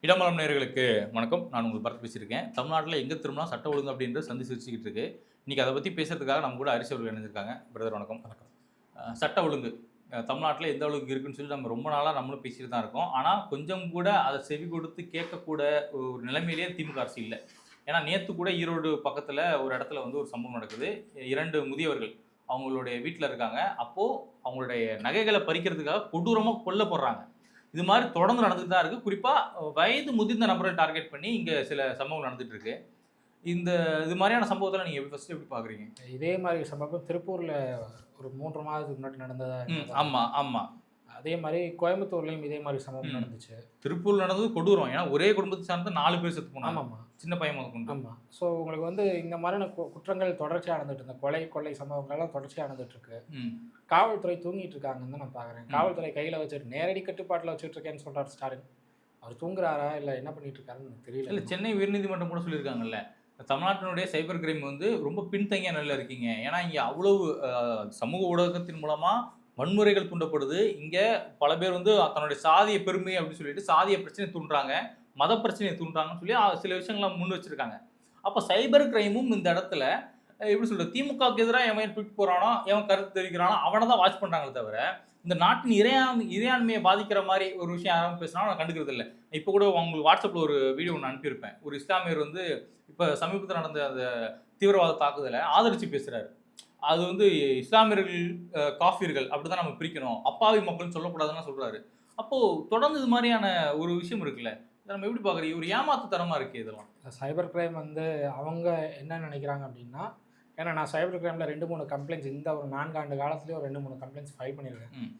இடமலம் நேயர்களுக்கு வணக்கம். நான் உங்கள் பரத் பேசியிருக்கேன். தமிழ்நாட்டில எங்க திரும்பினா சட்ட ஒழுங்கு அப்படின்றது சந்தி சிரிச்சுக்கிட்டு இருக்கு. இன்னைக்கு அத பத்தி பேசுறதுக்காக நம்ம கூட அரிசி அவர்கள் இணைஞ்சிருக்காங்க. பிரதர் வணக்கம். வணக்கம். சட்ட ஒழுங்கு தமிழ்நாட்டில எந்த அளவுக்கு இருக்குன்னு சொல்லி நம்ம ரொம்ப நாளா நம்மளும் பேசிட்டு தான் இருக்கோம். ஆனா கொஞ்சம் கூட அத செவி கொடுத்து கேட்கக்கூட ஒரு நிலைமையிலேயே திமுக அரசு இல்ல. ஏன்னா நேத்து கூட ஈரோடு பக்கத்துல ஒரு இடத்துல வந்து ஒரு சம்பவம் நடக்குது. 2 முதியவர்கள் அவங்களுடைய வீட்ல இருக்காங்க. அப்போ அவங்களுடைய நகைகள பறிக்கிறதுக்காக கொடூரமா கொல்லப்படுறாங்க. இது மாரி தொடர்ந்து நடந்துட்டு தான் இருக்கு. குறிப்பா வயது முதிர்ந்த நபர டார்கெட் பண்ணி இங்க சில சம்பவங்கள் நடந்துட்டு இருக்கு. இந்த இது மாரியான சம்பவத்தெல்லாம் நீங்க ஃபர்ஸ்ட் எப்படி பார்க்குறீங்க? இதே மாரி சம்பவம் திருப்பூர்ல ஒரு 3 மாதத்துக்கு முன்னாடி நடந்ததா ஆமா, ஆமா. அதே மாரி கோயம்புத்தூர்லயும் இதே மாரி சம்பவம் ம். நடந்துச்சு. திருப்பூர்ல நடந்தது கொடூரம். ஏன்னா ஒரே குடும்பத்த சார்ந்த 4 பேர் செத்து போனாங்க. ஆமாமா. சின்ன பையன் முதற்கொண்டு. ஆமா. ஸோ உங்களுக்கு வந்து இந்த மாதிரியான குற்றங்கள் தொடர்ச்சியா நடந்துட்டு இந்த கொலை, கொள்ளை சம்பவங்கள்லாம் தொடர்ச்சியா நடந்துட்டு இருக்கு. ம். காவல்துறை தூங்கிட்டு இருக்காங்கன்னு தான் நான் பார்க்குறேன். ம். காவல்துறை கையில வச்சுட்டு நேரடி கட்டுப்பாட்டுல வச்சுட்டு இருக்கேன்னு சொல்றாரு ஸ்டாலின். அவர் தூங்குறாரா? இல்ல என்ன பண்ணிட்டு இருக்காருன்னு எனக்கு தெரியல. இல்ல சென்னை உயர்நீதிமன்றம் கூட சொல்லியிருக்காங்கல்ல. தமிழ்நாட்டினுடைய சைபர் கிரைம் வந்து ரொம்ப பின்தங்கிய நிலையில இருக்கீங்க. ஏன்னா இங்க அவ்வளவு சமூக ஊடகத்தின் மூலமா வன்முறைகள் தூண்டப்படுது. இங்க பல பேர் வந்து தன்னுடைய சாதிய பெருமை அப்படின்னு சொல்லிட்டு சாதிய பிரச்சனைய தூண்டுறாங்க. மத பிரச்சனைய தூண்டுறாங்கன்னு சொல்லி சில விஷயங்கள முன் வச்சிருக்காங்க. அப்ப சைபர் கிரைமும் இந்த இடத்துல எப்படி சொல்றது? திமுகவுக்கு எதிரா எவன் ட்வீட் போடுறானோ, எவன் கருத்து தெரிவிக்கிறானோ அவன தான் வாட்ச் பண்றாங்களே தவிர, இந்த நாட்டின் இறையாண்மைய பாதிக்கிற மாரி ஒரு விஷயம் யாராவது பேசினாலும் நான் கண்டுக்கிறது இல்ல. இப்ப கூட உங்களுக்கு WhatsAppல ஒரு வீடியோ ஒண்ணு அனுப்பியிருப்பேன். ஒரு இஸ்லாமியர் வந்து இப்ப சமீபத்தில நடந்த அந்த தீவிரவாத தாக்குதல ஆதரிச்சு பேசுறாரு. அது வந்து இஸ்லாமியர்கள், காஃபிர்கள் அப்படிதான் நம்ம பிரிக்கணும். அப்பாவி மக்கள்னு சொல்லக்கூடாதுன்னு சொல்றாரு. அப்போ தொடர்ந்து இது மாரியான ஒரு விஷயம் இருக்குல்ல. இத நம்ம எப்படி பார்க்குறீங்க? ஒரு ஏமாத்து தனமா இருக்கே இதெல்லாம். சைபர் கிரைம் வந்து அவங்க என்ன நினைக்கிறாங்க அப்படின்னா, ஏன்னா நான் சைபர் கிரைம்ல 2, 3 கம்ப்ளைண்ட்ஸ் இந்த ஒரு 4 ஆண்டு காலத்திலேயே ஒரு 2, 3 கம்ப்ளைண்ட்ஸ் ஃபைல் பண்ணியிருக்கேன். ம்.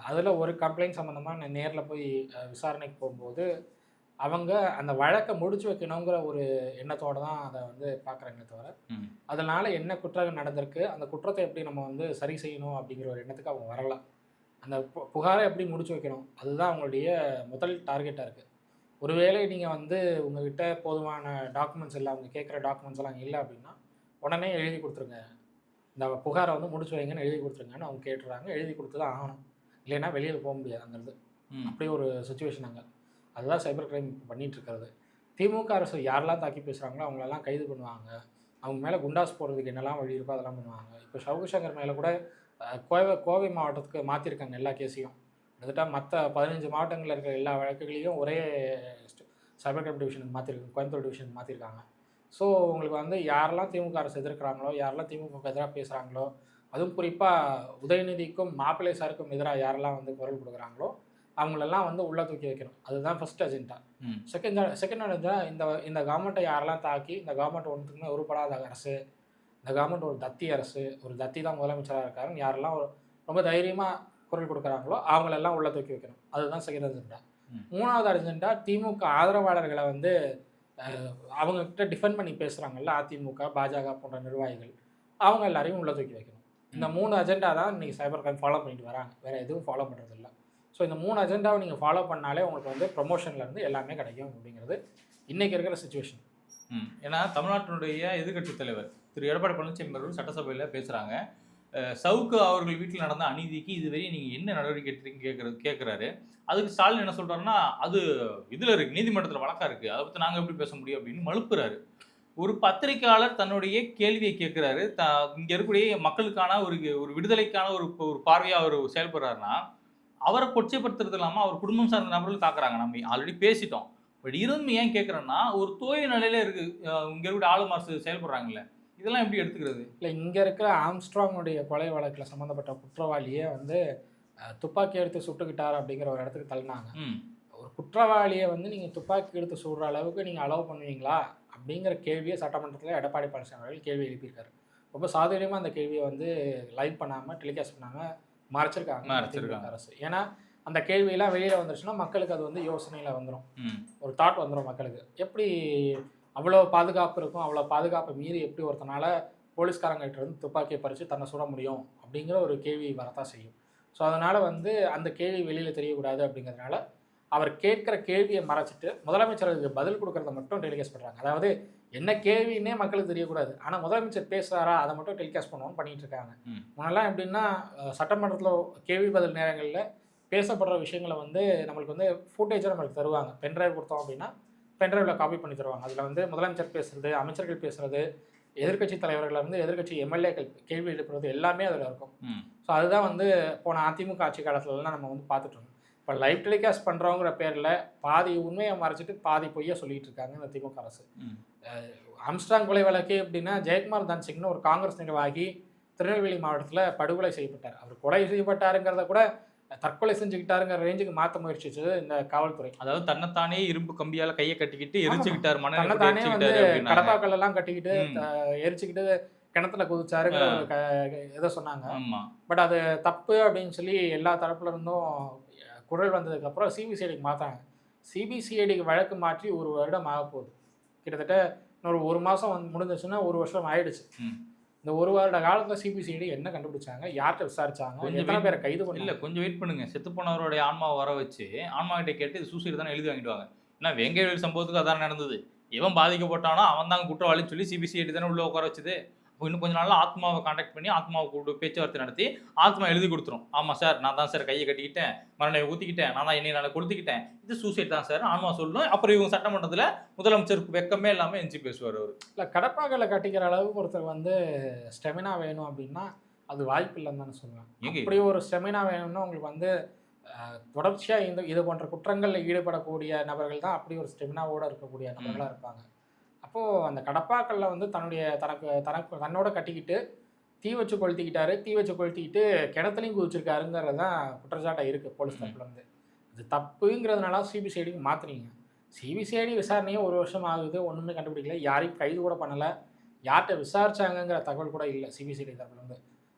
அதில ஒரு கம்ப்ளைண்ட் சம்மந்தமா நான் நேர்ல போய் விசாரணைக்கு போம்போது, அவங்க அந்த வழக்க முடிச்சு வைக்கணுங்கிற ஒரு எண்ணத்தோட தான் அத வந்து பார்க்குறாங்களே தவிர, ம். அதனால என்ன குற்றம் நடந்திருக்கு, அந்த குற்றத்த எப்படி நம்ம வந்து சரி செய்யணும் அப்படிங்கிற ஒரு எண்ணத்துக்கு அவங்க வரல. அந்த புகார எப்படி முடிச்சு வைக்கணும், அதுதான் அவங்களுடைய முதல் டார்கெட்டா இருக்கு. ஒருவேளை நீங்க வந்து உங்ககிட்ட போதுமான டாக்குமெண்ட்ஸ் இல்ல, அவங்க கேட்குற டாக்குமெண்ட்ஸ் எல்லாம் இல்ல அப்படின்னா, உடனே எழுதி குடுத்துருங்க. இந்த புகார வந்து முடிச்சு வைங்கன்னு எழுதி குடுத்துருங்கன்னு அவங்க கேட்டுறாங்க. எழுதி குடுத்து தான் ஆகணும். இல்லைன்னா வெளியில போ முடியாது அங்கருந்து. ம். அப்படி ஒரு சிச்சுவேஷன் அங்க. அதுதான் சைபர் கிரைம் பண்ணிட்டு இருக்கிறது. திமுக அரசு யாரெல்லாம் தாக்கி பேசுறாங்களோ அவங்களெல்லாம் கைது பண்ணுவாங்க. அவங்க மேல குண்டாஸ் போடுறதுக்கு என்னெல்லாம் வழி இருக்கோ அதெல்லாம் பண்ணுவாங்க. இப்போ சவுக்கு சங்கர் மேல கூட கோவை மாவட்டத்துக்கு மாத்திருக்காங்க எல்லா கேஸையும். கிட்டத்தட்ட மத்த 15 மாவட்டங்கள்ல இருக்கிற எல்லா வழக்குகளையும் ஒரே சைபர் கிரைம் டிவிஷனுக்கு மாத்திருக்காங்க. கோயம்புத்தூர் டிவிஷனுக்கு மாத்திருக்காங்க. ஸோ உங்களுக்கு வந்து யாரெல்லாம் திமுக அரசு எதிர்க்கிறாங்களோ, யாரெல்லாம் திமுகவுக்கு எதிரா பேசுறாங்களோ, அதுவும் குறிப்பா உதயநிதிக்கும், மாப்பிள்ளை சாருக்கும் எதிரா யாரெல்லாம் வந்து குரல் கொடுக்குறாங்களோ, அவங்களெல்லாம் வந்து உள்ள தூக்கி வைக்கணும். அதுதான் ஃபர்ஸ்ட் அஜெண்டா. ம். செகண்ட் அஜெண்டா இந்த இந்த கவர்மெண்ட்ட யாரெல்லாம் தாக்கி, இந்த கவர்மெண்ட் ஒண்ணுத்துக்குமே உருப்படாத அரசு, இந்த கவர்மெண்ட் ஒரு தத்தி அரசு, ஒரு தத்தி தான் முதலமைச்சரா இருக்காருன்னு யாரெல்லாம் ரொம்ப தைரியமா குரல் கொடுக்குறாங்களோ, அவங்களெல்லாம் உள்ள தூக்கி வைக்கணும். அதுதான் செகண்ட் அஜெண்டா. ம். 3வது அஜெண்டா திமுக ஆதரவாளர்கள வந்து அவங்க கிட்ட டிஃபெண்ட் பண்ணி பேசுறாங்கல்ல, அதிமுக, பாஜக போன்ற நிர்வாகிகள். அவங்க எல்லாரையும் உள்ள தூக்கி வைக்கணும். இந்த ம். 3 அஜெண்டா தான் இன்னைக்கு சைபர் கிரைம் ஃபாலோ பண்ணிட்டு வராங்க. வேற எதுவும் ஃபாலோ பண்றதில்ல. ஸோ இந்த 3 அஜெண்டாவ நீங்க ஃபாலோ பண்ணாலே உங்களுக்கு வந்து ப்ரமோஷன்ல இருந்து எல்லாமே கிடைக்கும் அப்படிங்கிறது இன்னைக்கு இருக்கிற சிச்சுவேஷன். ம். ஏன்னா தமிழ்நாட்டினுடைய எதிர்க்கட்சித் தலைவர் திரு எடப்பாடி பழனிசாமி அவர்கள் சட்டசபையில பேசுறாங்க. சவுக்கு அவர்கள் வீட்ல நடந்த அநீதிக்கு இதுவரை நீங்க என்ன நடவடிக்கை எடுத்தீங்கன்னு கேட்கிறாரு. அதுக்கு ஸ்டாலின் என்ன சொல்றாருன்னா, அது இதுல இருக்கு, நீதிமன்றத்துல வழக்கா இருக்கு. அத பத்தி நாங்க எப்படி பேச முடியும் அப்படின்னு மழுப்புறாரு. ஒரு பத்திரிக்கையாளர் தன்னுடைய கேள்விய கேட்கிறாரு. இங்க இருக்கக்கூடிய மக்களுக்கான ஒரு ஒரு விடுதலைக்கான ஒரு ஒரு பார்வையா அவரு செயல்படுறாருன்னா, அவர கொச்சைப்படுத்துறது இல்லாம அவர் குடும்பம் சார்ந்த நபர்கள் தாக்குறாங்க. நம்ம ஆல்ரெடி பேசிட்டோம். பட் இருந்தும் ஏன் கேட்கிறேன்னா, ஒரு தோல்வி நிலையில இருக்கு. இங்க இருக்கக்கூடிய ஆளு மாசு செயல்படுறாங்கல்ல. இதெல்லாம் எப்படி எடுத்துக்கிறது? இல்ல இங்க இருக்கிற ஆம்ஸ்ட்ராங்குடைய கொலை வழக்குல சம்மந்தப்பட்ட குற்றவாளியே வந்து துப்பாக்கி எடுத்து சுட்டுக்கிட்டார் அப்படிங்கிற ஒரு இடத்துக்கு தள்ளுனாங்க. ம். ஒரு குற்றவாளிய வந்து நீங்க துப்பாக்கி எடுத்து சுடுற அளவுக்கு நீங்க அலோவ் பண்ணுவீங்களா? அப்படிங்கிற கேள்விய சட்டமன்றத்தில எடப்பாடி பழனிசாமி அவர்கள் கேள்வி எழுப்பியிருக்காரு. ரொம்ப சாதுரியமா அந்த கேள்விய வந்து லைவ் பண்ணாம, டெலிகாஸ்ட் பண்ணாம மறைச்சிருக்காங்க திமுக அரசு. ஏன்னா, அந்த கேள்வியெல்லாம் வெளியில வந்துருச்சுன்னா, மக்களுக்கு அது வந்து யோசனையில வந்துரும். ம். ஒரு தாட் வந்துரும் மக்களுக்கு. எப்படி அவ்வளோ பாதுகாப்பு இருக்கும், அவ்வளோ பாதுகாப்ப மீறி எப்படி ஒருத்தனால போலீஸ்காரங்ககிட்ட இருந்து துப்பாக்கிய பறிச்சு தன்னை சுட முடியும்? அப்படிங்கிற ஒரு கேள்வி வரத்தான் செய்யும். ஸோ, அதனால வந்து அந்த கேள்வி வெளியில தெரியக்கூடாது அப்படிங்கிறதுனால, அவர் கேட்கிற கேள்விய மறைச்சிட்டு, முதலமைச்சர் அதுக்கு பதில் குடுக்கறத மட்டும் டெலிகாஸ்ட் பண்றாங்க. அதாவது என்ன கேள்வின்னே மக்களுக்கு தெரியக்கூடாது. ஆனா முதலமைச்சர் பேசுறாரா, அத மட்டும் டெலிகாஸ்ட் பண்ணுவோம்னு பண்ணிட்டு இருக்காங்க. ம். முன்னெல்லாம் எப்படின்னா, சட்டமன்றத்தில கேள்வி பதில் நேரங்கள்ல பேசப்படுற விஷயங்களை வந்து நம்மளுக்கு வந்து ஃபுட்டேஜாக நம்மளுக்கு தருவாங்க. பென்ட்ரைவ் கொடுத்தோம் அப்படின்னா பென்ட்ரைவில் காப்பி பண்ணி தருவாங்க. அதில் வந்து முதலமைச்சர் பேசுறது, அமைச்சர்கள் பேசுறது, எதிர்க்கட்சி தலைவர்கள்லேருந்து எதிர்க்கட்சி எம்எல்ஏக்கள் கேள்வி எழுப்புறது எல்லாமே அதில் இருக்கும். ஸோ அதுதான் வந்து போன அதிமுக ஆட்சி காலத்துலலாம் நம்ம வந்து பார்த்துட்டு இருந்தோம். இப்போ லைவ் டெலிகாஸ்ட் பண்ணுறோங்கிற பேரில் பாதி உண்மையை மறைச்சிட்டு பாதி பொய்யை சொல்லிட்டு இருக்காங்க இந்த திமுக அரசு. ஆம்ஸ்ட்ராங் கொலை வழக்கு எப்படின்னா, ஜெயக்குமார் தன்சிங்னு ஒரு காங்கிரஸ் நிர்வாகி திருநெல்வேலி மாவட்டத்தில் படுகொலை செய்யப்பட்டார். அவர் கொலை செய்யப்பட்டாருங்கிறத கூட தற்கொலை செஞ்சுக்கிட்டாருங்கிற ரேஞ்சுக்கு மாற்ற முயற்சிச்சது இந்த காவல்துறை. அதாவது தன்னைத்தானே இரும்பு கம்பியால கையை கட்டிக்கிட்டு எரிச்சுக்கிட்டார், தன்னைத்தானே வந்து கடப்பாக்கள் எல்லாம் கட்டிக்கிட்டு எரிச்சுக்கிட்டு கிணத்துல குதிச்சாருங்கிற ஒரு இதை சொன்னாங்க. பட் அது தப்பு அப்படின்னு சொல்லி எல்லா தரப்புல இருந்தும் குரல் வந்ததுக்கப்புறம் சிபிசிஐடிக்கு மாற்றாங்க. சிபிசிஐடிக்கு வழக்கு மாற்றி 1 வருடம் ஆக போகுது. கிட்டத்தட்ட இன்னொரு 1 மாதம் முடிஞ்சிச்சுன்னா 1 வருஷம் ஆயிடுச்சு. இந்த 1 வருட காலத்தில் சிபிசிஐடி என்ன கண்டுபிடிச்சாங்க, யார்கிட்ட விசாரிச்சாங்க, எத்தனை பேரை கைது பண்ணி? இல்லை, கொஞ்சம் வெயிட் பண்ணுங்க. செத்து போனவருடைய ஆன்மாவை வர வச்சு ஆன்மா கிட்ட கேட்டு இது சூசைடு தானே எழுதி வாங்கிடுவாங்க. ஏன்னா வெங்கைவேல் சம்பவத்துக்கு அதான் நடந்தது. எவன் பாதிக்கப்பட்டானோ அவன் தான் குற்றவாளின்னு சொல்லி சிபிசிஐடி தானே உள்ள உட்கார வச்சுது. இன்னும் கொஞ்சம் நாளில் ஆத்மாவை கான்டாக்ட் பண்ணி ஆத்மாவை கூப்பிட்டு பேச்சுவார்த்தை நடத்தி ஆத்மா எழுதி கொடுத்துரும். ஆமாம் சார், நான் தான் சார் கையை கட்டிக்கிட்டேன், மரணை ஊற்றிக்கிட்டேன், நான் தான் என்னை நான் கொடுத்துக்கிட்டேன், இது சூசைட் தான் சார் ஆன்மா சொல்லணும். அப்புறம் இவங்க சட்டமன்றத்தில் முதலமைச்சருக்கு வெக்கமே இல்லாமல் எஞ்சி பேசுவார் அவர். இல்லை, கடப்பாக்களை கட்டிக்கிற அளவுக்கு ஒருத்தர் வந்து ஸ்டெமினா வேணும் அப்படின்னா அது வாய்ப்பு இல்லைன்னு தானே சொல்லுவேன். இப்படி ஒரு ஸ்டெமினா வேணும்னா உங்களுக்கு வந்து தொடர்ச்சியாக இது போன்ற குற்றங்களில் ஈடுபடக்கூடிய நபர்கள் தான் அப்படி ஒரு ஸ்டெமினாவோடு இருக்கக்கூடிய நபர்களாக இருப்பாங்க. அப்போது அந்த கடப்பாக்களில் வந்து தன்னோட கட்டிக்கிட்டு தீ வச்சு கொளுத்திக்கிட்டு கிணத்துலையும் குதிச்சிருக்காருங்கிறது தான் குற்றச்சாட்டாக இருக்குது போலீஸ் தரப்புலேருந்து. அது தப்புங்கிறதுனால சிபிசிஐடிக்கு மாற்றுறீங்க. சிபிசிஐடி விசாரணையே 1 வருஷம் ஆகுது, ஒன்றுமே கண்டுபிடிக்கல, யாரையும் கைது கூட பண்ணலை, யார்கிட்ட விசாரிச்சாங்கங்கிற தகவல் கூட இல்லை சிபிசிஐடி தரப்புலேருந்து.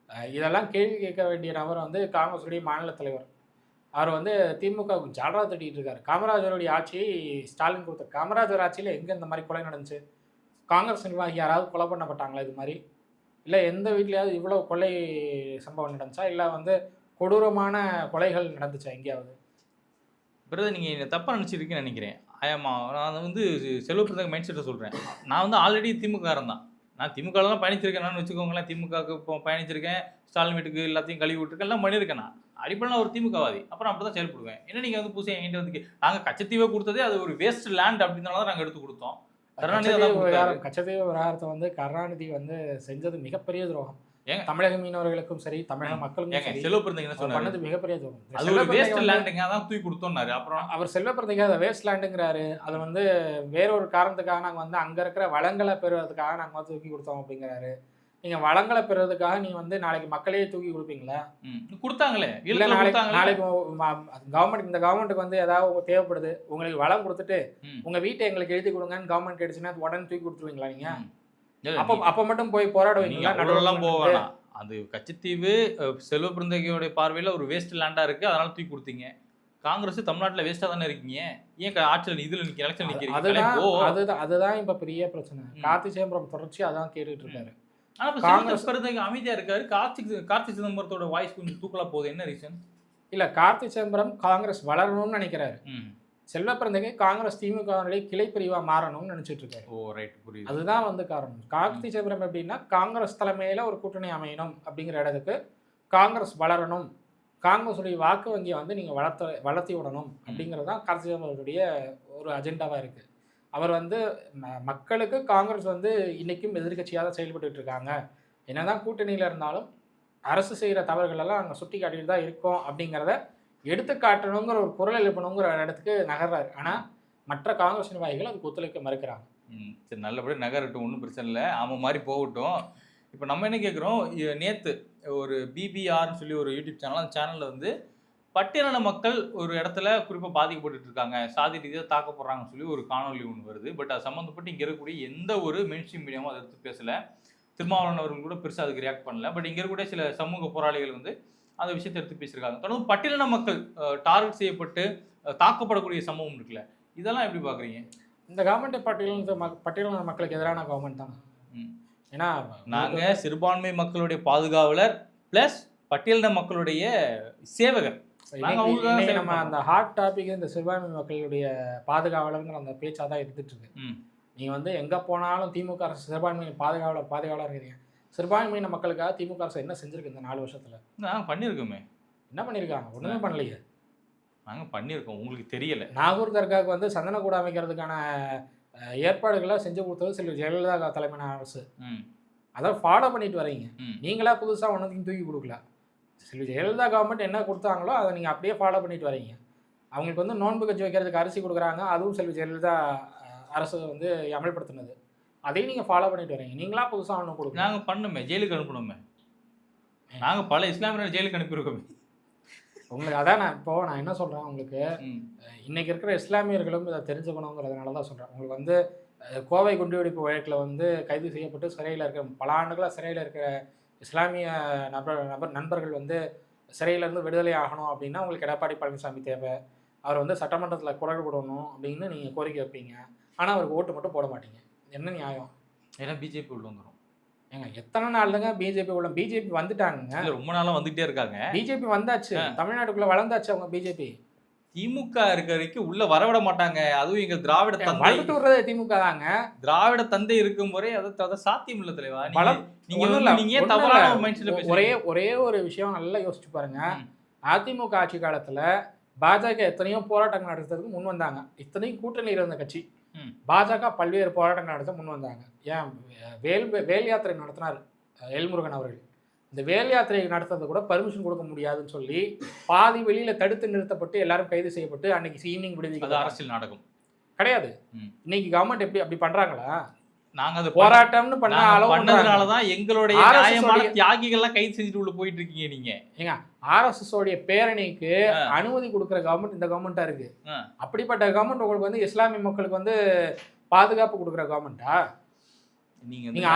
இதெல்லாம் கேள்வி கேட்க வேண்டிய நபர் வந்து காங்கிரஸுடைய மாநில தலைவர். அவர் வந்து திமுக ஜால்ரா தட்டிகிட்டு இருக்காரு. காமராஜருடைய ஆட்சியை ஸ்டாலின் கொடுத்த காமராஜர் ஆட்சியில் எங்கே இந்த மாதிரி கொலை நடந்துச்சு? காங்கிரஸ் நிர்வாகி யாராவது கொலை பண்ணப்பட்டாங்களா இது மாதிரி? இல்லை எந்த வீட்லையாவது இவ்வளோ கொலை சம்பவம் நடந்துச்சா? இல்லை வந்து கொடூரமான கொலைகள் நடந்துச்சா எங்கேயாவது? பிரதர், நீங்கள் என்ன தப்பாக நினச்சிருக்கீங்கன்னு நினைக்கிறேன். ஆமாம், நான் வந்து செல்வப்பிரதங்க மைண்ட் செட்டை சொல்கிறேன். நான் வந்து ஆல்ரெடி திமுககாரன் தான். நான் திமுகலாம் பயணிச்சிருக்கேன். நான் வச்சுக்கோங்களேன், திமுகவுக்கு இப்போ பயணிச்சிருக்கேன், ஸ்டாலின் வீட்டுக்கு எல்லாத்தையும் கழுவி விட்டுருக்கேன், எல்லாம் பண்ணியிருக்கேன். நான் அடிப்படையில் ஒரு திமுகவாதி. அப்புறம் அப்படி தான் செயல்படுவேன். ஏன்னா நீங்கள் வந்து புதுசாக என்கிட்ட வந்து நாங்கள் கச்சத்தீவை கொடுத்ததே அது ஒரு வேஸ்ட் லேண்ட் அப்படின்றனால தான் நாங்கள் எடுத்து கொடுத்தோம். கச்சத்தீவு விவகாரத்தை வந்து கருணாநிதி வந்து செஞ்சது மிகப்பெரிய துரோகம். தமிழக மீனவர்களுக்கும் சரி, தமிழக மக்களுக்கும் சரி, செல்வப்பிரதிங்க மிகப்பெரிய துரோகம். தூக்கி கொடுத்தோம்னாரு. அப்புறம் அவர் செல்வப்பிரதிங்க அதை வேஸ்ட் லேண்டுங்கிறாரு. அதை வந்து வேறொரு காரணத்துக்காக நாங்கள் வந்து அங்கே இருக்கிற வளங்களை பெறுவதற்காக நாங்கள் வந்து தூக்கி கொடுத்தோம் அப்படிங்கிறாரு. நீங்கள் வளங்களை பெறுறதுக்காக நீ வந்து நாளைக்கு மக்களையே தூக்கி கொடுப்பீங்களா? கொடுத்தாங்களே. இல்லை, நாளைக்கு கவர்மெண்ட் இந்த கவர்மெண்ட்டுக்கு வந்து ஏதாவது தேவைப்படுது, உங்களுக்கு வளம் கொடுத்துட்டு உங்கள் வீட்டை எங்களுக்கு எழுதி கொடுங்கன்னு கவர்மெண்ட் கேட்டுச்சுன்னா உடனே தூக்கி கொடுத்துருவீங்களா? நீங்கள் அப்போ மட்டும் போய் போராடுவீங்களா? நடுவெல்லாம் போவேனா? அது கச்சத்தீவு செல்வப்பிரந்தகையோட பார்வையில் ஒரு வேஸ்ட் லேண்டாக இருக்குது, அதனால தூக்கி கொடுத்தீங்க. காங்கிரஸ் தமிழ்நாட்டில் வேஸ்ட்டாக தானே இருக்கீங்க, ஏன் ஆட்சியில் இதில் நிற்க எலெக்ஷன் நிற்கிறீங்க? அதுதான் இப்போ பெரிய பிரச்சனை. கார்த்தி சிதம்பரம் தொடர்ச்சி அதான் கேட்டுட்டு இருக்காரு. ஆனால் காங்கிரஸ் அமைதியாக இருக்காரு. கார்த்தி சிதம்பரத்தோட வாய்ஸ் கொஞ்சம் தூக்கலா போகுது. என்ன ரீசன்? இல்லை, கார்த்தி சிதம்பரம் காங்கிரஸ் வளரணும்னு நினைக்கிறாரு. செல்வப்பிரந்தகை காங்கிரஸ் திமுகவுடைய கிளை பிரிவாக மாறணும்னு நினைச்சிட்டு இருக்காரு. ஓ ரைட், புரியுது. அதுதான் வந்து காரணம். கார்த்தி சிதம்பரம் எப்படின்னா காங்கிரஸ் தலைமையில் ஒரு கூட்டணி அமையணும் அப்படிங்கிற இடத்துக்கு காங்கிரஸ் வளரணும், காங்கிரஸுடைய வாக்கு வங்கியை வந்து நீங்கள் வளர்த்தி விடணும் அப்படிங்கிறது தான் கார்த்தி சிதம்பரத்துடைய ஒரு அஜெண்டாவாக இருக்குது. அவர் வந்து மக்களுக்கு காங்கிரஸ் வந்து இன்றைக்கும் எதிர்கட்சியாக தான் செயல்பட்டு இருக்காங்க, என்னதான் கூட்டணியில் இருந்தாலும் அரசு செய்கிற தவறுகளெல்லாம் நாங்கள் சுட்டி காட்டிட்டு தான் இருக்கோம் அப்படிங்கிறத எடுத்து காட்டணுங்கிற ஒரு குரல் எழுப்பணுங்கிற இடத்துக்கு நகர்றாரு. ஆனால் மற்ற காங்கிரஸ் நிர்வாகிகள் அதுக்கு ஒத்துழைக்க மறுக்கிறாங்க. சரி, நல்லபடியாக நகரட்டும், ஒன்றும் பிரச்சனை இல்லை, ஆமாம் மாதிரி போகட்டும். இப்போ நம்ம என்ன கேட்குறோம், நேற்று ஒரு பிபிஆர்னு சொல்லி ஒரு யூடியூப் சேனல், அந்த சேனலில் வந்து பட்டியலின மக்கள் ஒரு இடத்துல குறிப்பாக பாதிக்கப்பட்டு இருக்காங்க, சாதி ரீதியாக தாக்கப்படுறாங்கன்னு சொல்லி ஒரு காணொலி ஒன்று வருது. பட் அது சம்மந்தப்பட்டு இங்கே இருக்கக்கூடிய எந்த ஒரு மெயின்ஸ்ட்ரீம் மீடியாவும் அதை எடுத்து பேசலை. திருமாவளவன் அவர்கள் கூட பெருசாக அதுக்கு ரியாக்ட் பண்ணல. பட் இங்கே இருக்கக்கூடிய சில சமூக போராளிகள் வந்து அந்த விஷயத்தை எடுத்து பேசியிருக்காங்க. தொடர்ந்து பட்டியலின மக்கள் டார்கெட் செய்யப்பட்டு தாக்கப்படக்கூடிய சம்பவம் இருக்குல்ல, இதெல்லாம் எப்படி பார்க்குறீங்க? இந்த கவர்மெண்ட் பட்டியலின மக்களுக்கு எதிரான கவர்மெண்ட் தான். ஏன்னா நாங்கள் சிறுபான்மை மக்களுடைய பாதுகாவலர் ப்ளஸ் பட்டியலின மக்களுடைய சேவகர். நம்ம அந்த ஹாட் டாபிக் இந்த சிறுபான்மை மக்களுடைய பாதுகாவலருங்கிற அந்த பேச்சாக தான் இருந்துட்டு இருக்கு. நீங்கள் வந்து எங்கே போனாலும் திமுக அரசு சிறுபான்மை பாதுகாவலர் இருக்கிறீங்க. சிறுபான்மையின மக்களுக்காக திமுக அரசு என்ன செஞ்சிருக்கு இந்த 4 வருஷத்தில்? பண்ணியிருக்கோமே. என்ன பண்ணியிருக்காங்க? ஒன்றுமே பண்ணலையே. நாங்க பண்ணியிருக்கோம், உங்களுக்கு தெரியல. நாகூர் தர்காவுக்கு வந்து சந்தனக்கூடு அமைக்கிறதுக்கான ஏற்பாடுகளை செஞ்சு கொடுத்தது செல்வி ஜெயலலிதா தலைமையான அரசு. ம். அதை ஃபாலோ பண்ணிட்டு வரீங்க. ம். நீங்களா புதுசா ஒன்னத்தையும் தூக்கி கொடுக்கல. செல்வி ஜெயலலிதா கவர்மெண்ட் என்ன கொடுத்தாங்களோ அதை நீங்க அப்படியே ஃபாலோ பண்ணிட்டு வரீங்க. அவங்களுக்கு வந்து நோன்பு கஞ்சி வைக்கிறதுக்கு அரிசி கொடுக்குறாங்க. அதுவும் செல்வி ஜெயலலிதா அரசு வந்து அமல்படுத்தினது. அதையும் நீங்க ஃபாலோ பண்ணிட்டு வரீங்க. நீங்களா புதுசா ஒன்றும் கொடுக்கல. நாங்க பண்ணோமே, ஜெயிலுக்கு அனுப்பணுமே. நாங்க பல இஸ்லாமியரை ஜெயிலுக்கு அனுப்பியிருக்கோமே. உங்களுக்கு அதான் நான் என்ன சொல்றேன் உங்களுக்கு, ம். இன்னைக்கு இருக்கிற இஸ்லாமியர்களும் இதை தெரிஞ்சுக்கணுங்கிறதுனால தான் சொல்றேன். உங்களுக்கு வந்து கோவை குண்டுவெடிப்பு வழக்கில் வந்து கைது செய்யப்பட்டு சிறையில் இருக்கிற பல ஆண்டுகளாக சிறையில் இருக்கிற இஸ்லாமிய நண்பர்கள் வந்து சிறையிலேருந்து விடுதலை ஆகணும் அப்படின்னா உங்களுக்கு எடப்பாடி பழனிசாமி தேவை. அவர் வந்து சட்டமன்றத்தில் குரல் கொடுக்கணும் அப்படின்னு நீங்கள் கோரிக்கை வைப்பீங்க. ஆனால் அவருக்கு ஓட்டு மட்டும் போட மாட்டீங்க. என்ன நியாயம்? ஏன்னா பிஜேபி உள்ள வந்துரும். ஏங்க எத்தனை நாளுங்க பிஜேபி வந்துட்டாங்க. இல்ல, ரொம்ப நாளா வந்துகிட்டே இருக்காங்க. பிஜேபி வந்தாச்சு, தமிழ்நாட்டுக்குள்ள வளர்ந்தாச்சு. அவங்க பிஜேபி திமுக இருக்க வரைக்கும் உள்ள வரவிட மாட்டாங்க. அதுவும் எங்க திராவிட தந்தை, வளர்த்து விடுறது திமுக தாங்க. திராவிட தந்தை இருக்கும் முறை அதை சாத்தியம் இல்ல தலைவா. நீங்க ஒண்ணும் இல்ல, நீங்க ஏன் ஒண்ணும் தவறான இல்ல. மைண்ட் செட்ல பேசுறீங்க? ஒரே ஒரு விஷயம் நல்லா யோசிச்சு பாருங்க. அதிமுக ஆட்சி காலத்துல பாஜக எத்தனையோ போராட்டங்கள் நடத்துறதுக்கு முன் வந்தாங்க. இத்தனையும் கூட்டணியில் இருந்த கட்சி. பாஜக பல்வேறு போராட்டங்கள் நடத்த முன் வந்தாங்க. ஏன் வேல் யாத்திரை நடத்தினார் எல்முருகன் அவர்கள். இந்த வேல் யாத்திரை நடத்துறது கூட பர்மிஷன் கொடுக்க முடியாதுன்னு சொல்லி பாதி வெளியில தடுத்து நிறுத்தப்பட்டு எல்லாரும் கைது செய்யப்பட்டு அன்னைக்கு ஈவினிங் விடுதி. அரசியல் நாடகம் கிடையாது. இன்னைக்கு கவர்மெண்ட் அப்படி பண்றாங்களா? நாங்க அது போராட்டம்னு பண்ணதுனாலதான் எங்களுடைய நியாயமான தியாகிகள்லாம் கைது செஞ்சுட்டு உள்ள போயிட்டு இருக்கீங்க நீங்க. ஏங்க RSS உடைய பேரணிக்கு அனுமதி கொடுக்குற கவர்மெண்ட் இந்த கவர்மெண்டா இருக்கு. அப்படிப்பட்ட கவர்மெண்ட் உங்களுக்கு வந்து இஸ்லாமிய மக்களுக்கு வந்து பாதுகாப்பு கொடுக்குற கவர்மெண்டா? நீங்க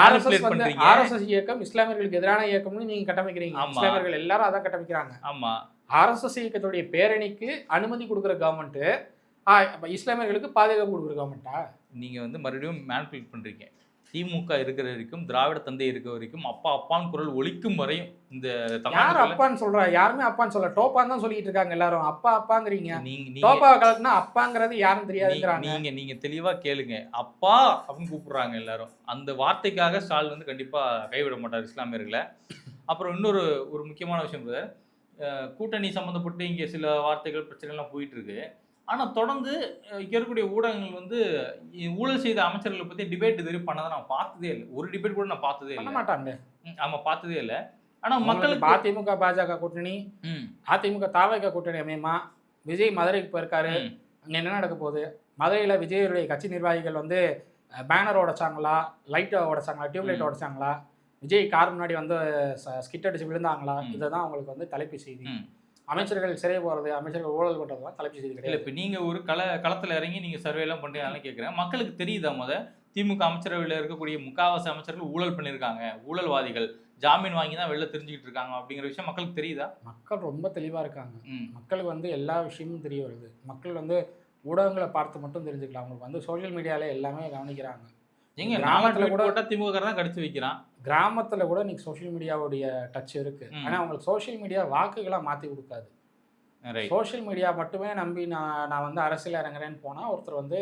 RSS இயக்கம் இஸ்லாமியர்களுக்கு எதிரான இயக்கம்னு நீங்க கட்டமைக்கிறீங்க. இஸ்லாமியர்கள் எல்லாரும் அதான் கட்டமைக்கிறாங்க. ஆமா. RSS இயக்கத்துடைய பேரணிக்கு அனுமதி கொடுக்குற கவர்மெண்ட் இஸ்லாமியர்களுக்கு பாதுகாப்பு கொடுக்குற கவர்மெண்டா? நீங்க வந்து மறுபடியும் மேனிபுலேட் பண்றீங்க. திமுக இருக்கிற வரைக்கும், திராவிட தந்தை இருக்கிற வரைக்கும், அப்பா அப்பான்னு குரல் ஒலிக்கும் வரையும் இந்த யார் அப்பான்னு சொல்றா? யாருமே அப்பான்னு சொல்ல, டோப்பான்னு தான் சொல்லிட்டு இருக்காங்க எல்லாரும். அப்பா அப்பாங்கிறீங்க. டோப்பா கலக்குனா அப்பாங்கிறது யாரும் தெரியாதுங்கிறாங்க. நீங்க தெளிவா கேளுங்க. அப்பா அப்படின்னு கூப்பிடுறாங்க எல்லாரும். அந்த வார்த்தைக்காக ஸ்டாலின் வந்து கண்டிப்பா கைவிட மாட்டார் இஸ்லாமியர்களை. அப்புறம் இன்னொரு முக்கியமான விஷயம், கூட்டணி சம்மந்தப்பட்டு இங்கே சில வார்த்தைகள் பிரச்சனைலாம் போயிட்டு இருக்கு. ஆனால் தொடர்ந்து இங்கே இருக்கக்கூடிய ஊடகங்கள் வந்து ஊழல் செய்த அமைச்சர்களை பற்றி டிபேட் இதுவரை பண்ணதை நான் பார்த்ததே இல்லை. ஒரு டிபேட் கூட நான் பார்த்ததே இல்லை. மாட்டாங்க. ஆமாம், பார்த்ததே இல்லை. ஆனால் மக்களுக்கு அதிமுக பாஜக கூட்டணி, அதிமுக தாவக கூட்டணி அமையுமா? விஜய் மதுரைக்கு போயிருக்காரு. அங்கே என்ன நடக்க போகுது? மதுரையில் விஜயுடைய கட்சி நிர்வாகிகள் வந்து பேனர் உடைச்சாங்களா, லைட்டை உடைச்சாங்களா, டியூப்லைட் உடைச்சாங்களா, விஜய் கார் முன்னாடி வந்து ஸ்கிட் அடிச்சு விழுந்தாங்களா? இதுதான் அவங்களுக்கு வந்து தலைப்பு செய்தி. அமைச்சர்கள் சிறை போகிறது, அமைச்சர்கள் ஊழல் பண்ணுறதுலாம் தலைப்பு செய்தி கிடையாது. இப்போ நீங்கள் ஒரு களத்தில் இறங்கி நீங்கள் சர்வேலாம் பண்ணுறீங்கன்னு கேட்குறேன். மக்களுக்கு தெரியுதா? திமுக அமைச்சரவையில் இருக்கக்கூடிய முக்காவாசி அமைச்சர்கள் ஊழல் பண்ணியிருக்காங்க, ஊழல்வாதிகள், ஜாமீன் வாங்கி தான் வெளில தெரிஞ்சுக்கிட்டு இருக்காங்க அப்படிங்கிற விஷயம் மக்களுக்கு தெரியுதா? மக்கள் ரொம்ப தெளிவாக இருக்காங்க. மக்களுக்கு வந்து எல்லா விஷயமும் தெரிய வருது. மக்கள் வந்து ஊடகங்களை பார்த்து மட்டும் தெரிஞ்சுக்கலாம். அவங்களுக்கு வந்து சோஷியல் மீடியாவில் எல்லாமே கவனிக்கிறாங்க. எங்க கிராமத்தில் கூட திமுக தான் கடிச்சு வைக்கிறான். கிராமத்தில் கூட இன்னைக்கு சோஷியல் மீடியாவுடைய டச் இருக்கு. ஆனால் அவங்களுக்கு சோஷியல் மீடியா வாக்குகளாக மாற்றி கொடுக்காது. சோஷியல் மீடியா மட்டுமே நம்பி நான் வந்து அரசியல் இறங்குறேன்னு போனால் ஒருத்தர் வந்து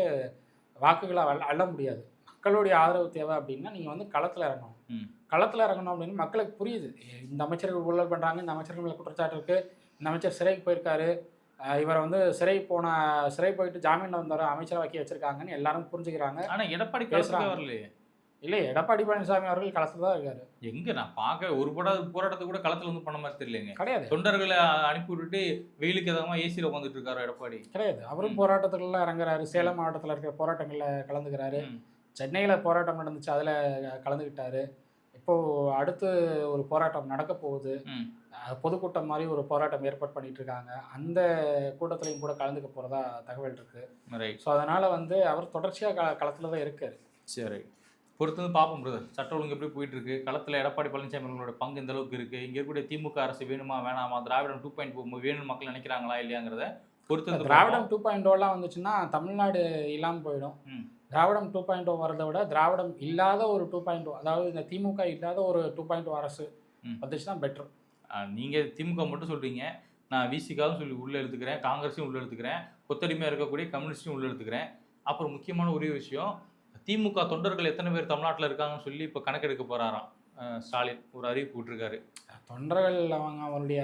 வாக்குகளாக அள்ள முடியாது. மக்களுடைய ஆதரவு தேவை அப்படின்னா நீங்கள் வந்து களத்தில் இறங்கணும். களத்தில் இறங்கணும் அப்படின்னு மக்களுக்கு புரியுது. இந்த அமைச்சர்கள் ஊழல் பண்ணுறாங்க, இந்த அமைச்சர்கள் மேலே குற்றச்சாட்டு இருக்குது, இந்த அமைச்சர் சிறைக்கு போயிருக்காரு, இவரை வந்து சிறை போயிட்டு ஜாமீனில் வந்தார், அமைச்சரவாக்கி வச்சிருக்காங்கன்னு எல்லாரும் புரிஞ்சுக்கிறாங்க. ஆனால் எடப்பாடி பேசுகிறாங்க வரலையே. இல்லை, எடப்பாடி பழனிசாமி அவர்கள் களத்தில் தான் இருக்காரு. எங்க நான் பார்க்க ஒரு போராட்டத்தை கூட களத்தில் வந்து பண்ண மாதிரி தெரியலங்க. கிடையாது. தொண்டர்களை அனுப்பி விட்டுட்டு வெயிலுக்கு எதாவது ஏசியில் உட்காந்துட்டு இருக்காரு எடப்பாடி. கிடையாது. அவரும் போராட்டத்துக்குலாம் இறங்குறாரு. சேலம் மாவட்டத்தில் இருக்கிற போராட்டங்களில் கலந்துக்கிறாரு. சென்னையில் போராட்டம் நடந்துச்சு, அதில் கலந்துக்கிட்டாரு. இப்போது அடுத்து ஒரு போராட்டம் நடக்க போகுது. பொதுக்கூட்டம் மாதிரி ஒரு போராட்டம் ஏற்பாடு பண்ணிட்டு இருக்காங்க. அந்த கூட்டத்திலையும் கூட கலந்துக்க போகிறதா தகவல் இருக்குது. ஸோ அதனால் வந்து அவர் தொடர்ச்சியாக களத்தில் தான் இருக்கார். சரி, பொறுத்து வந்து பார்ப்போம் பிரதர். சட்ட ஒழுங்கு எப்படி போயிட்டு இருக்கு, களத்தில் எடப்பாடி பழனிசாமி அவங்களோட பங்கு எந்த அளவுக்கு இருக்குது, இங்கே இருக்கக்கூடிய திமுக அரசு வேணுமா வேணாமா, திராவிடம் 2.0 வேணும்னு மக்கள் நினைக்கிறாங்களா இல்லையாங்கிறத பொறுத்து. திராவிடம் 2.0 வந்துச்சுன்னா தமிழ்நாடு இல்லாமல் போயிடும். திராவிடம் 2.0 வரதை விட திராவிடம் இல்லாத ஒரு 2.0, அதாவது இந்த திமுக இல்லாத ஒரு 2.0 அரசு வந்துச்சுன்னா பெட்டர். நீங்கள் திமுக மட்டும் சொல்கிறீங்க, நான் விசிகாவும் சொல்லி உள்ளே எடுத்துக்கிறேன், காங்கிரஸையும் உள்ளே எடுத்துக்கிறேன், கொத்தடிமையாக இருக்கக்கூடிய கம்யூனிஸ்டையும் உள்ளே எடுத்துக்கிறேன். அப்புறம் முக்கியமான ஒரே விஷயம், திமுக தொண்டர்கள் எத்தனை பேர் தமிழ்நாட்டில் இருக்காங்கன்னு சொல்லி இப்போ கணக்கெடுக்க போகிறாராம் ஸ்டாலின். ஒரு அறிவிப்பு விட்டுருக்காரு. தொண்டர்கள் அவருடைய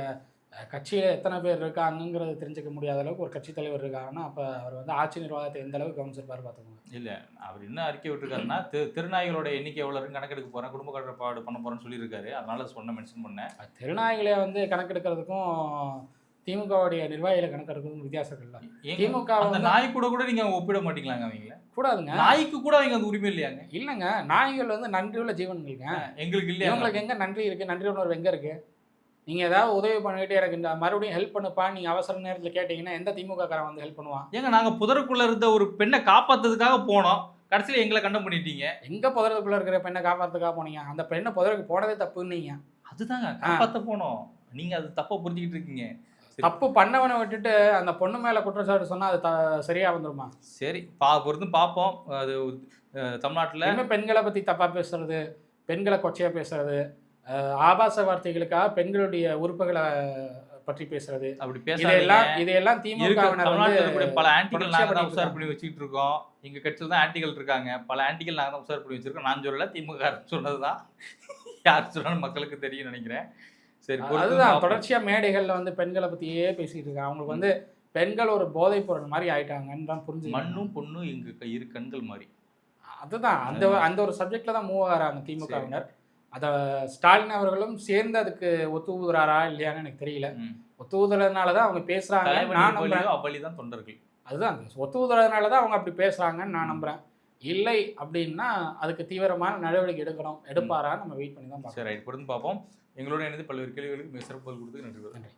கட்சியில் எத்தனை பேர் இருக்காங்கங்கிறத தெரிஞ்சுக்க முடியாத அளவுக்கு ஒரு கட்சி தலைவர் இருக்காருன்னா அப்போ அவர் வந்து ஆட்சி நிர்வாகத்தை எந்த அளவுக்கு கவனிச்சிருப்பாரு பார்த்துக்கோங்க. இல்லை, அவர் என்ன அறிக்கை விட்டுருக்காருன்னா திருநாய்களோட எண்ணிக்கை எவ்வளோ இருக்குன்னு கணக்கெடுக்க போகிறேன், குடும்ப கட்டுப்பாடு பண்ண போகிறேன்னு சொல்லியிருக்காரு. அதனால சொன்ன மென்ஷன் பண்ணேன். திருநாய்களை வந்து கணக்கெடுக்கிறதுக்கும் திமுகவுடைய நிர்வாகிகளை கணக்கெடுக்கிறதுக்கும் வித்தியாசம் இல்லை. திமுக அந்த நாய் கூட கூட நீங்கள் ஒப்பிட மாட்டீங்களாங்க? அவங்கள கூடாதுங்க. நாய்க்கு கூட அவங்க அந்த உரிமை இல்லையாங்க? இல்லைங்க, நாய்கள் வந்து நன்றியுள்ள ஜீவன்களுங்க. எங்களுக்கு இல்லையா? உங்களுக்கு எங்கே நன்றி இருக்குது? நன்றி உணர்வு எங்கே இருக்குது? நீங்கள் ஏதாவது உதவி பண்ணிட்டு எனக்கு இந்த மறுபடியும் ஹெல்ப் பண்ணுப்பா நீங்கள் அவசர நேரத்தில் கேட்டிங்கன்னா எந்த திமுக காரன் வந்து ஹெல்ப் பண்ணுவான்? ஏங்க, நாங்கள் புதருக்குள்ளே இருந்த ஒரு பெண்ணை காப்பாற்றுறதுக்காக போனோம், கடைசியில் எங்களை கண்டம் பண்ணிட்டீங்க. எங்கே புதருக்குள்ளே இருக்கிற பெண்ணை காப்பாற்றுறதுக்காக போனீங்க? அந்த பெண்ணை புதருக்கு போனதே தப்புன்னீங்க. அதுதாங்க காப்பாற்ற போனோம். நீங்கள் அது தப்பாக புரிஞ்சுக்கிட்டு இருக்கீங்க. தப்பு பண்ணவனை விட்டுட்டு அந்த பொண்ணு மேலே குற்றச்சாட்டு சொன்னால் அது சரியாக வந்துருமா? சரி, பொறுத்து பார்ப்போம். அது தமிழ்நாட்டில் இன்னும் பெண்களை பற்றி தப்பாக பேசுறது, பெண்களை கொச்சையாக பேசுறது, ஆபாச வார்த்தைகளுக்காக பெண்களுடைய உறுப்புகளை பற்றி பேசுறது, அப்படி இதையெல்லாம் திமுக பல ஆன்டிகள் நாங்கள் தான் உசார் பண்ணி வச்சுக்கிட்டு இருக்கோம். எங்கள் கட்சியில் தான் ஆன்டிகள் இருக்காங்க. பல ஆன்டிகள் நாங்கள் தான் உசார் பண்ணி வச்சிருக்கோம். நான் சொல்லல, திமுக சொன்னது தான். யார் சொன்னாலும் மக்களுக்கு தெரியும் நினைக்கிறேன். சரி, அதுதான் தொடர்ச்சியாக மேடைகளில் வந்து பெண்களை பற்றியே பேசிட்டு இருக்காங்க. அவங்களுக்கு வந்து பெண்கள் ஒரு போதைப் பொருள் மாதிரி ஆயிட்டாங்கன்னு தான் புரிஞ்சு. மண்ணும் பொண்ணும் எங்கள் இரு கண்கள் மாதிரி. அதுதான் அந்த ஒரு சப்ஜெக்டில் தான் மூவ் ஆகிறாங்க திமுகவினர். அதை ஸ்டாலின் அவர்களும் சேர்ந்து அதுக்கு ஒத்து ஊதுறாரா இல்லையான்னு எனக்கு தெரியல. ஒத்து ஊதுறதுனால தான் அவங்க பேசுகிறாங்க. நான் அவ்வளிதான் தொண்டர்கள். அதுதான் ஒத்து ஊதுறதுனால தான் அவங்க அப்படி பேசுகிறாங்கன்னு நான் நம்புகிறேன். இல்லை அப்படின்னா அதுக்கு தீவிரமான நடவடிக்கை எடுப்பாரா நம்ம வெயிட் பண்ணி தான் பார்ப்போம். சரி, ரைட், பொறுத்து பார்ப்போம். எங்களோட இணைந்து பல்வேறு கேள்விகளுக்கு மிக சிறப்பு கொடுத்து நன்றி.